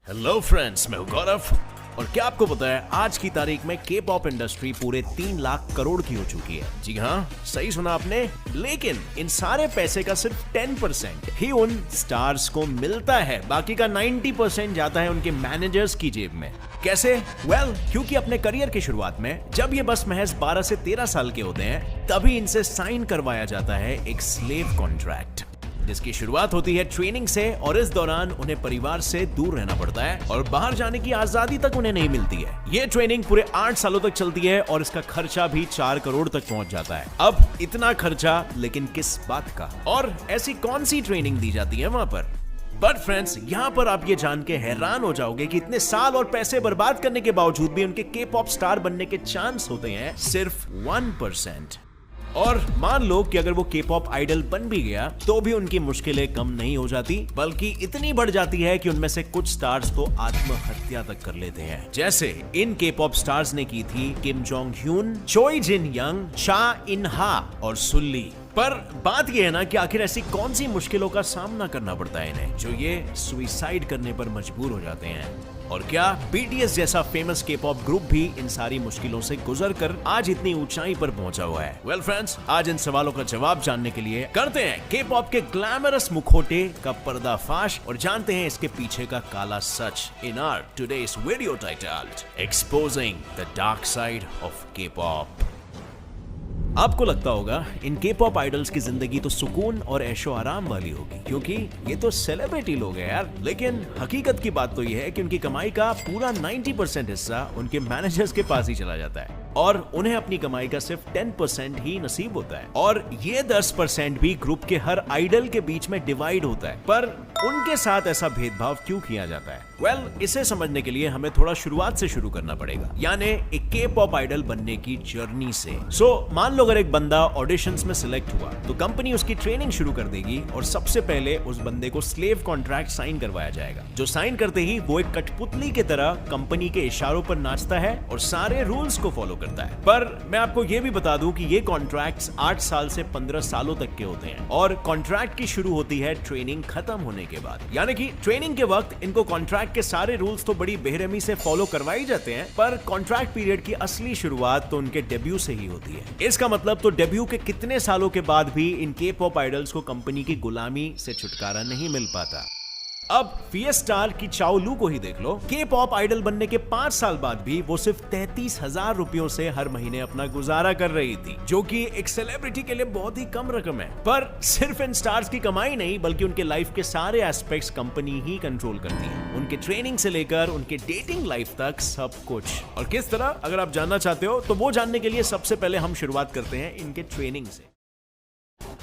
Hello friends, मैं हूं गौरव। और क्या आपको पता है आज की तारीख में के पॉप इंडस्ट्री पूरे 3 लाख करोड़ की हो चुकी है। जी हाँ, सही सुना आपने। लेकिन इन सारे पैसे का सिर्फ 10% ही उन स्टार्स को मिलता है, बाकी का 90% जाता है उनके मैनेजर्स की जेब में। कैसे? क्योंकि अपने करियर की शुरुआत में जब ये बस महज 12 से 13 साल के होते हैं, तभी इनसे साइन करवाया जाता है एक स्लेव कॉन्ट्रैक्ट, जिसकी शुरुआत होती है ट्रेनिंग से। और इस दौरान उन्हें परिवार से दूर रहना पड़ता है और बाहर जाने की आजादी तक उन्हें नहीं मिलती है। ये ट्रेनिंग पूरे 8 सालों तक चलती है और इसका खर्चा भी 4 करोड़ तक पहुंच जाता है। अब इतना खर्चा, लेकिन किस बात का? और ऐसी कौन सी ट्रेनिंग दी जाती है वहां पर? बट फ्रेंड्स, यहाँ पर आप ये जान के हैरान हो जाओगे कि इतने साल और पैसे बर्बाद करने के बावजूद भी उनके के पॉप स्टार बनने के चांस होते हैं सिर्फ 1%। और मान लो कि अगर वो के पॉप आइडल बन भी गया तो भी उनकी मुश्किलें कम नहीं हो जाती, बल्कि इतनी बढ़ जाती है कि उनमें से कुछ स्टार्स तो आत्महत्या तक कर लेते हैं। जैसे इन के पॉप स्टार्स ने की थी किम जोंग ह्यून, चोई जिन यंग, चा इन हा और सुल्ली। पर बात यह है ना कि आखिर ऐसी कौन सी मुश्किलों का सामना करना पड़ता है इन्हें, जो ये सुसाइड करने पर मजबूर हो जाते हैं। और क्या बीटीएस जैसा फेमस के पॉप ग्रुप भी इन सारी मुश्किलों से गुजरकर आज इतनी ऊंचाई पर पहुंचा हुआ है? फ्रेंड्स, आज इन सवालों का जवाब जानने के लिए करते हैं के पॉप के ग्लैमरस मुखौटे का पर्दाफाश और जानते हैं इसके पीछे का काला सच in our today's video titled exposing the dark side of K pop. आपको लगता होगा इन के पॉप आइडल्स की जिंदगी तो सुकून और ऐशो आराम वाली होगी, क्योंकि ये तो सेलिब्रिटी लोग हैं यार। लेकिन हकीकत की बात तो ये है कि उनकी कमाई का पूरा 90% हिस्सा उनके मैनेजर्स के पास ही चला जाता है और उन्हें अपनी कमाई का सिर्फ 10% ही नसीब होता है। और ये 10% भी ग्रुप के हर आइडल के बीच में डिवाइड होता है। पर उनके साथ ऐसा भेदभाव क्यों किया जाता है? इसे समझने के लिए हमें थोड़ा शुरुआत से शुरू करना पड़ेगा, यानी एक के पॉप आइडल बनने की जर्नी से। मान लो अगर एक बंदा ऑडिशंस में सिलेक्ट हुआ तो कंपनी उसकी ट्रेनिंग शुरू कर देगी और सबसे पहले उस बंदे को स्लेव कॉन्ट्रैक्ट साइन करवाया जाएगा, जो साइन करते ही वो एक कठपुतली की तरह कंपनी के इशारों पर नाचता है और सारे रूल्स को फॉलो करता है। पर मैं आपको ये भी बता दूं कि ये कॉन्ट्रैक्ट्स 8 साल से 15 सालों तक के होते हैं और कॉन्ट्रैक्ट की शुरू होती है ट्रेनिंग खत्म होने के बाद। यानी कि ट्रेनिंग के वक्त इनको कॉन्ट्रैक्ट के सारे रूल्स तो बड़ी बेरहमी से फॉलो करवाई जाते हैं, पर कॉन्ट्रैक्ट पीरियड की असली शुरुआत तो उनके डेब्यू से ही होती है। इसका मतलब तो डेब्यू के कितने सालों के बाद भी इन के पॉप आइडल्स को कंपनी की गुलामी से छुटकारा नहीं मिल पाता। अब फिएस्टार की चाओ लू को ही देख लो। के पॉप आइडल बनने के 5 साल बाद भी वो सिर्फ 33,000 रुपयों से हर महीने अपना गुजारा कर रही थी, जो कि एक सेलिब्रिटी के लिए बहुत ही कम रकम है। पर सिर्फ इन स्टार्स की कमाई नहीं, बल्कि उनके लाइफ के सारे एस्पेक्ट्स कंपनी ही कंट्रोल करती है, उनके ट्रेनिंग से लेकर उनके डेटिंग लाइफ तक सब कुछ। और किस तरह, अगर आप जानना चाहते हो तो वो जानने के लिए सबसे पहले हम शुरुआत करते हैं इनके ट्रेनिंग से।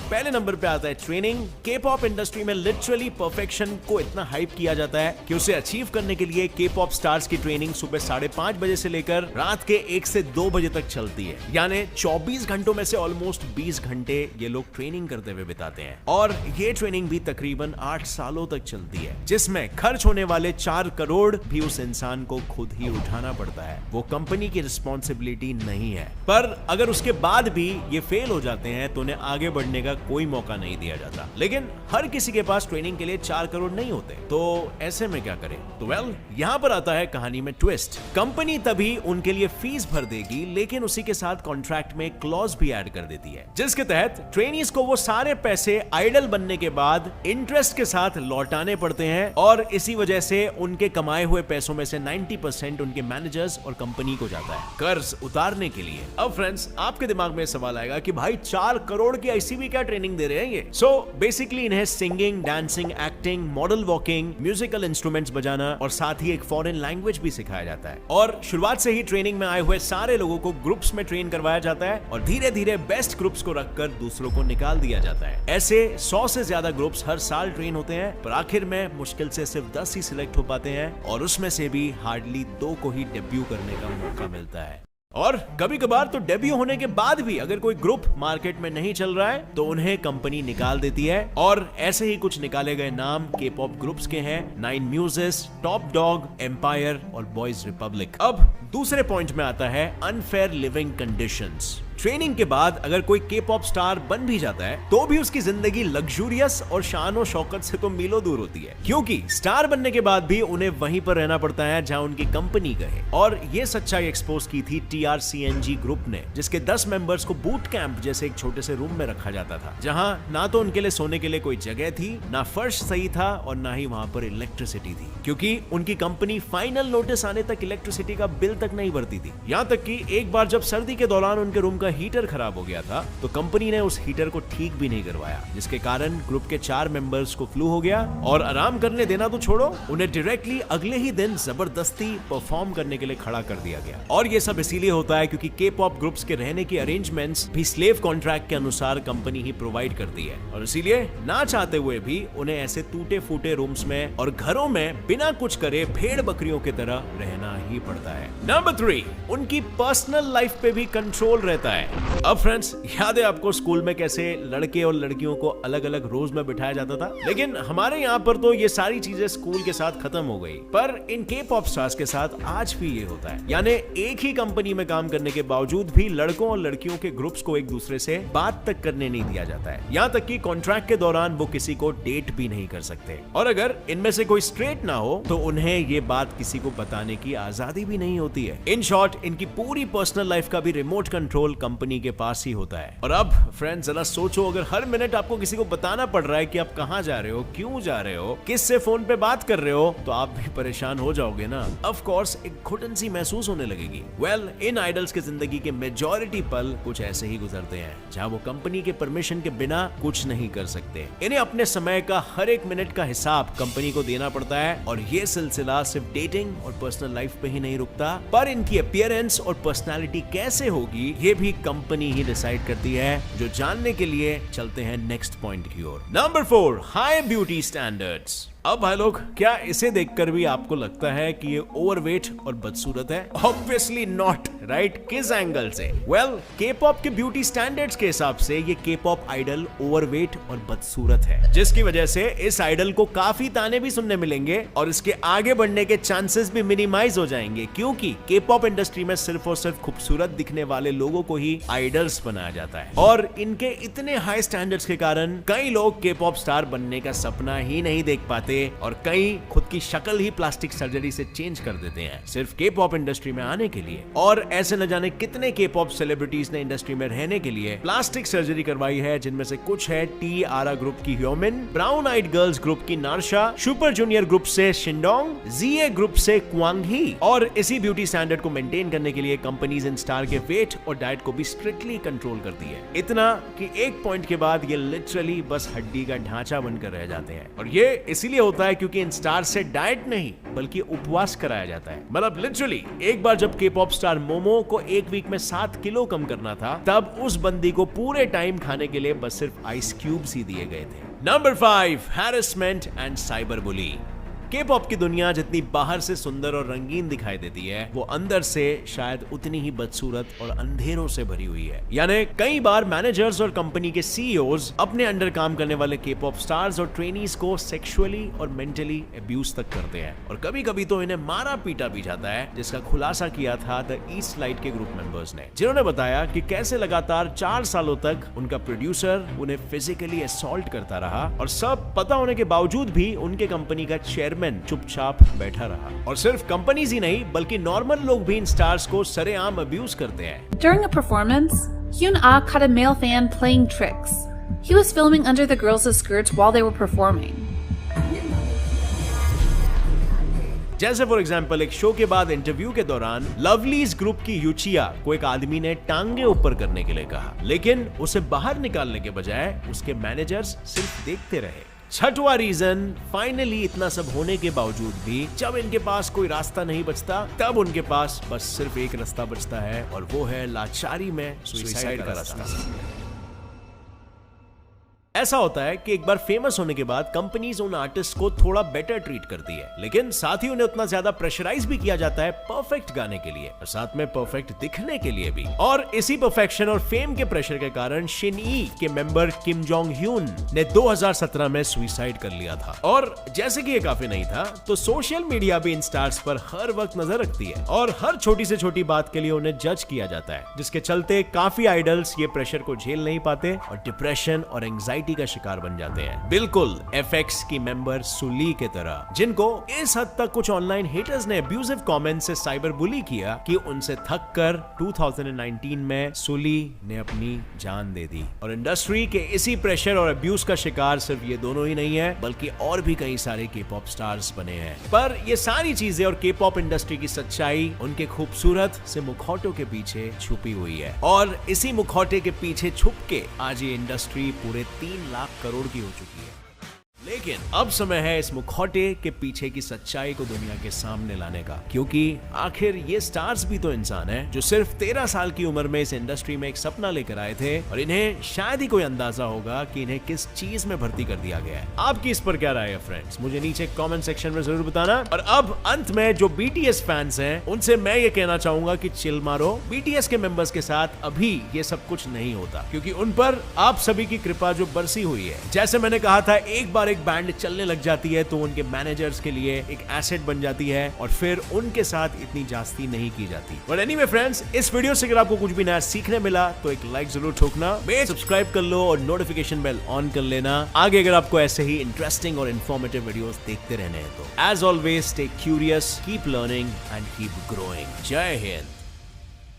पहले नंबर पे आता है ट्रेनिंग। के पॉप इंडस्ट्री में लिटरली परफेक्शन को इतना हाइप किया जाता है कि उसे अचीव करने के लिए के पॉप स्टार्स की ट्रेनिंग सुबह 5:30 बजे से लेकर रात के 1 से 2 बजे तक चलती है। यानी 24 घंटों में से ऑलमोस्ट 20 घंटे ये लोग ट्रेनिंग करते हुए बिताते हैं। और ये ट्रेनिंग भी तकरीबन 8 सालों तक चलती है, जिसमें खर्च होने वाले 4 करोड़ भी उस इंसान को खुद ही उठाना पड़ता है। वो कंपनी की रिस्पॉन्सिबिलिटी नहीं है। पर अगर उसके बाद भी ये फेल हो जाते हैं तो उन्हें आगे बढ़ने का कोई मौका नहीं दिया जाता। लेकिन हर किसी के पास ट्रेनिंग के लिए 4 करोड़ नहीं होते, तो ऐसे में क्या करें? तो यहाँ पर आता है कहानी में ट्विस्ट। कंपनी तभी उनके लिए फीस भर देगी, लेकिन उसी के साथ कॉन्ट्रैक्ट में क्लॉज भी ऐड कर देती है, जिसके तहत ट्रेनीज को वो सारे पैसे आइडल बनने के बाद इंटरेस्ट के साथ लौटाने पड़ते हैं। और इसी वजह से उनके कमाए हुए पैसों में से 90% उनके मैनेजर्स और कंपनी को जाता है कर्ज उतारने के लिए। अब फ्रेंड्स, आपके दिमाग में सवाल आएगा कि भाई 4 करोड़ की ऐसी भी क्या ट्रेनिंग दे रहे हैं ये? बेसिकली इन्हें singing, dancing, acting, model walking, musical instruments बजाना और साथ ही एक फॉरेन लैंग्वेज भी सिखाया जाता है। और शुरुआत से ही ट्रेनिंग में आए हुए सारे लोगों को ग्रुप्स में ट्रेन करवाया जाता है और धीरे धीरे बेस्ट ग्रुप्स को रखकर दूसरों को निकाल दिया जाता है। ऐसे 100 से ज्यादा ग्रुप्स हर साल ट्रेन होते हैं, पर आखिर में मुश्किल से सिर्फ 10 ही सिलेक्ट हो पाते हैं और उसमें से भी हार्डली 2 को ही डेब्यू करने का मौका मिलता है। और कभी कभार तो डेब्यू होने के बाद भी अगर कोई ग्रुप मार्केट में नहीं चल रहा है तो उन्हें कंपनी निकाल देती है। और ऐसे ही कुछ निकाले गए नाम के पॉप ग्रुप्स के हैं 9 म्यूजिस, टॉप डॉग, एम्पायर और बॉयज रिपब्लिक। अब दूसरे पॉइंट में आता है अनफेयर लिविंग कंडीशंस। ट्रेनिंग के बाद अगर कोई के पॉप स्टार बन भी जाता है तो भी उसकी जिंदगी लग्जूरियस और शान और शौकत से तो मीलों दूर होती है, क्योंकि स्टार बनने के बाद भी उन्हें वहीं पर रहना पड़ता है जहां उनकी कंपनी गए। और ये सच्चाई एक्सपोज की थी TRCNG ग्रुप ने, जिसके 10 मेंबर्स को बूट कैंप जैसे एक छोटे से रूम में रखा जाता था, जहां ना तो उनके लिए सोने के लिए कोई जगह थी, ना फर्श सही था और ना ही वहां पर इलेक्ट्रिसिटी थी, क्योंकि उनकी कंपनी फाइनल नोटिस आने तक इलेक्ट्रिसिटी का बिल तक नहीं भरती थी। यहाँ तक कि एक बार जब सर्दी के दौरान उनके रूम का हीटर खराब हो गया था तो कंपनी ने उस हीटर को ठीक भी नहीं करवाया, जिसके कारण ग्रुप के 4 मेंबर्स को फ्लू हो गया और आराम करने देना तो छोड़ो, उन्हें डायरेक्टली अगले ही दिन जबरदस्ती परफॉर्म करने के लिए खड़ा कर दिया गया। और ये सब इसीलिए होता है क्योंकि के पॉप ग्रुप्स के रहने की अरेंजमेंट्स भी स्लेव कॉन्ट्रैक्ट के अनुसार कंपनी ही प्रोवाइड करती है, और इसीलिए ना चाहते हुए भी उन्हें ऐसे टूटे फूटे रूम्स में और घरों में बिना कुछ करे भेड़ बकरियों की तरह रहना ही पड़ता है। नंबर 3, उनकी पर्सनल लाइफ पे भी कंट्रोल रहता है। अब फ्रेंड्स, याद है आपको स्कूल में कैसे लड़के और लड़कियों को अलग अलग रोज में बिठाया जाता था? लेकिन हमारे यहाँ पर तो ये सारी चीजें स्कूल के साथ खत्म हो गई, पर इन के पॉप स्टार्स के साथ आज भी ये होता है। यानी एक ही कंपनी में काम करने के बावजूद भी लड़कों और लड़कियों के ग्रुप्स को एक दूसरे से बात तक करने नहीं दिया जाता है। यहाँ तक कि कॉन्ट्रैक्ट के दौरान वो किसी को डेट भी नहीं कर सकते, और अगर इनमें से कोई स्ट्रेट ना हो तो उन्हें ये बात किसी को बताने की आजादी भी नहीं होती है। इन शॉर्ट, इनकी पूरी पर्सनल लाइफ का भी रिमोट कंट्रोल कंपनी के पास ही होता है। और अब फ्रेंड्स, जरा सोचो, अगर हर मिनट आपको किसी को बताना पड़ रहा है कि आप कहां जा रहे हो, क्यों जा रहे हो, किससे फोन पे बात कर रहे हो, तो आप भी परेशान हो जाओगे ना। ऑफ कोर्स एक घुटन सी महसूस होने लगेगी। वेल, इन आइडल्स की जिंदगी के मेजॉरिटी पल कुछ ऐसे ही गुजरते हैं, जहां वो कंपनी के परमिशन के बिना कुछ नहीं कर सकते। इन्हें अपने समय का हर एक मिनट का हिसाब कंपनी को देना पड़ता है, और ये सिलसिला सिर्फ डेटिंग और पर्सनल लाइफ पे ही नहीं रुकता, पर इनकी अपीयरेंस और पर्सनालिटी कैसे होगी ये भी कंपनी ही डिसाइड करती है, जो जानने के लिए चलते हैं नेक्स्ट पॉइंट की ओर। Number 4, high beauty standards. अब भाई लोग, क्या इसे देखकर भी आपको लगता है कि ये ओवरवेट और बदसूरत है? Obviously not, right? किस एंगल से? वेल, के पॉप के ब्यूटी स्टैंडर्ड्स के हिसाब से ये के पॉप आइडल ओवरवेट और बदसूरत है, जिसकी वजह से इस आइडल को काफी ताने भी सुनने मिलेंगे और इसके आगे बढ़ने के चांसेस भी मिनिमाइज हो जाएंगे, क्योंकि के पॉप इंडस्ट्री में सिर्फ और सिर्फ खूबसूरत दिखने वाले लोगों को ही आइडल्स बनाया जाता है, और इनके इतने हाई स्टैंडर्ड्स के कारण कई लोग के पॉप स्टार बनने का सपना ही नहीं देख पाते, और कई खुद की शक्ल ही प्लास्टिक सर्जरी से चेंज कर देते हैं सिर्फ के पॉप इंडस्ट्री में आने के लिए। और ऐसे न जाने कितने के पॉप सेलिब्रिटीज ने इंडस्ट्री में रहने के लिए प्लास्टिक सर्जरी करवाई है, जिनमें से कुछ है टी-आरा ग्रुप की ह्यूमन, ब्राउन आइड गर्ल्स ग्रुप की नार्शा, सुपर जूनियर ग्रुप से शिंडोंग, जीए ग्रुप से क्वांग ही। और इसी ब्यूटी स्टैंडर्ड को मेंटेन करने के लिए कंपनीज इन स्टार के वेट और डाइट को भी स्ट्रिक्टली कंट्रोल करती है, इतना कि एक पॉइंट के बाद ये लिटरली बस हड्डी का ढांचा बनकर रह जाते हैं। और ये इसीलिए होता है क्योंकि इन स्टार से डाइट नहीं बल्कि उपवास कराया जाता है। मतलब लिटरली एक बार जब के पॉप स्टार मोमो को एक वीक में 7 किलो कम करना था, तब उस बंदी को पूरे टाइम खाने के लिए बस सिर्फ आइस क्यूब्स ही दिए गए थे। Number 5, harassment and cyber bully. के पॉप की दुनिया जितनी बाहर से सुंदर और रंगीन दिखाई देती है, वो अंदर से शायद उतनी ही बदसूरत और अंधेरों से भरी हुई है। यानी कई बार मैनेजर्स और कंपनी के सीईओज अपने अंडर काम करने वाले के पॉप स्टार्स और ट्रेनीज को सेक्सुअली और मेंटली अब्यूज तक करते हैं, और कभी कभी तो इन्हें मारा पीटा भी जाता है, जिसका खुलासा किया था द ईस्ट लाइट के ग्रुप मेंबर्स ने, जिन्होंने बताया कि कैसे लगातार 4 सालों तक उनका प्रोड्यूसर उन्हें फिजिकली असॉल्ट करता रहा, और सब पता होने के बावजूद भी उनके कंपनी का चेयरमैन चुपचाप बैठा रहा। और सिर्फ कंपनीज ही नहीं बल्कि नॉर्मल लोग भी इन स्टार्स को सरेआम अब्यूज करते हैं। During a performance, Hyun Ah caught a male fan playing tricks. He was filming under the girls' skirts while they were performing. जैसे फॉर एग्जाम्पल एक शो के बाद इंटरव्यू के दौरान लवलीज ग्रुप की यूचिया को एक आदमी ने टांगे ऊपर करने के लिए कहा, लेकिन उसे बाहर निकालने के बजाय उसके मैनेजर्स सिर्फ देखते रहे। छठवां रीजन, फाइनली इतना सब होने के बावजूद भी जब इनके पास कोई रास्ता नहीं बचता, तब उनके पास बस सिर्फ एक रास्ता बचता है, और वो है लाचारी में सुसाइड का रास्ता। ऐसा होता है कि एक बार फेमस होने के बाद कंपनीज उन आर्टिस्ट को थोड़ा बेटर ट्रीट करती है, लेकिन साथ ही उन्हें उतना ज्यादा प्रेशराइज भी किया जाता है परफेक्ट गाने के लिए और साथ में परफेक्ट दिखने के लिए भी। और इसी परफेक्शन और फेम के प्रेशर के कारण शिन ई के मेंबर किम जोंग ह्यून ने 2017 में सुसाइड कर लिया था। और जैसे कि ये काफी नहीं था, तो सोशल मीडिया भी इन स्टार्स पर हर वक्त नजर रखती है और हर छोटी से छोटी बात के लिए उन्हें जज किया जाता है, जिसके चलते काफी आइडल्स ये प्रेशर को झेल नहीं पाते और डिप्रेशन और एंजाइटी का शिकार बन जाते हैं, बिल्कुल एफएक्स की मेंबर सुली के तरह, जिनको इस हद तक कुछ ऑनलाइन हेटर्स ने अब्यूजिव कमेंट से साइबर बुली किया कि उनसे थक कर 2019 में सुली ने अपनी जान दे दी। और इंडस्ट्री के इसी प्रेशर और अब्यूज का शिकार सिर्फ ये दोनों ही नहीं है, बल्कि और भी कई सारे के पॉप स्टार्स बने हैं। पर ये सारी चीजें और के पॉप इंडस्ट्री की सच्चाई उनके खूबसूरत से मुखौटों के पीछे छुपी हुई है, और इसी मुखौटे के पीछे छुप के आज ये इंडस्ट्री पूरे 3 लाख करोड़ की हो चुकी है। लेकिन अब समय है इस मुखौटे के पीछे की सच्चाई को दुनिया के सामने लाने का, क्योंकि आखिर ये स्टार्स भी तो इंसान हैं जो सिर्फ 13 साल की उम्र में इस इंडस्ट्री में एक सपना लेकर आए थे और इन्हें शायद ही कोई अंदाजा होगा कि इन्हें किस चीज में भर्ती कर दिया गया है। आपकी इस पर क्या राय है फ्रेंड्स, मुझे नीचे कमेंट सेक्शन में जरूर बताना। और अब अंत में जो बीटीएस फैंस हैं उनसे मैं ये कहना चाहूंगा कि चिल मारो, बीटीएस के मेंबर्स के साथ अभी ये सब कुछ नहीं होता, क्योंकि उन पर आप सभी की कृपा जो बरसी हुई है। जैसे मैंने कहा था, एक बार बैंड चलने लग जाती है तो उनके मैनेजर्स के लिए एक एसेट बन जाती है और फिर उनके साथ इतनी जास्ती नहीं की जाती। बट एनीवे फ्रेंड्स, इस वीडियो से अगर आपको कुछ भी नया सीखने मिला तो एक लाइक जरूर ठोकना, सब्सक्राइब कर लो और नोटिफिकेशन बेल ऑन कर लेना आगे अगर आपको ऐसे ही इंटरेस्टिंग और इन्फॉर्मेटिव वीडियोस देखते रहने हैं तो। As always stay curious, keep learning and keep growing. जय हिंद।